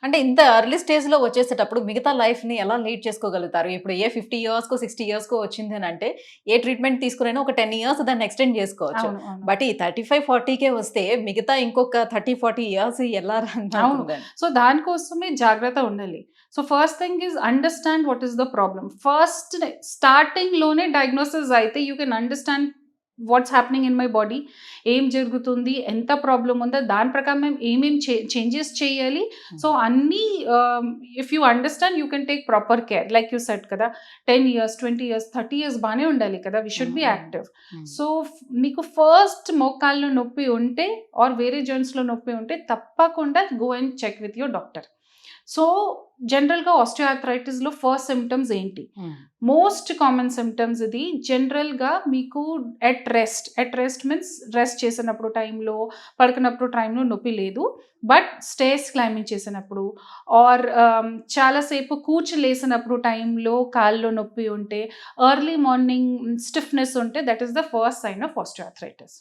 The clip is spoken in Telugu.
అంటే ఇంత ఎర్లీ స్టేజ్‌లో వచ్చేసేటప్పుడు మిగతా లైఫ్‌ని ఎలా లీడ్ చేసుకోగలుగుతారు? ఇప్పుడు 50 ఇయర్స్‌కో, 60 ఇయర్స్‌కో వచ్చిందనంటే ఏ ట్రీట్మెంట్ తీసుకునైనా ఒక 10 ఇయర్స్ దాన్ని ఎక్స్‌టెండ్ చేసుకోవచ్చు. అవును. అవును. బట్ ఈ 35, 40కే వస్తే మిగతా ఇంకొక 30, 40 ఇయర్స్ ఎలా రన్ అవును. అవుతుందని? సో, దానికోసమే జాగ్రత్త ఉండాలి. So, first thing is understand what is the problem. First స్టార్టింగ్‌లోనే డయాగ్నోసిస్ అయితే you can understand what's happening in my body. ఏం జరుగుతుంది? ఎంత ప్రాబ్లమ్ ఉందో దాని ప్రకారం మేము ఏమేం చేంజెస్ చేయాలి. సో, అన్నీ if you understand you can take proper care. Like you said కదా! 10 ఇయర్స్, 20 ఇయర్స్, 30 ఇయర్స్ బానే ఉండాలి కదా! We should hmm. Be hmm. Active. Hmm. So, మీకు ఫస్ట్ మోకాల్లో నొప్పి ఉంటే ఆర్ వేరే జాయింట్స్‌లో నొప్పి ఉంటే తప్పకుండా go and check with your doctor. So, జనరల్‌గా ఆస్టియోఆర్థరైటిస్‌లో ఫస్ట్ సింప్టమ్స్ ఏంటి? హ్మ్. మోస్ట్ కామన్ సింప్టమ్స్ ఇది. జనరల్‌గా మీకు ఎట్ రెస్ట్ మీన్స్ రెస్ట్ చేసినప్పుడు టైంలో, పడుకున్నప్పుడు టైంలో నొప్పి లేదు. బట్ స్టేర్స్ క్లైంబింగ్ చేసినప్పుడు ఆర్ చాలా సేపు కూర్చి లేసినప్పుడు టైంలో కాళ్ళలో నొప్పి ఉంటే, ఎర్లీ మార్నింగ్ స్టిఫ్‌నెస్ ఉంటే that is the first sign of osteoarthritis.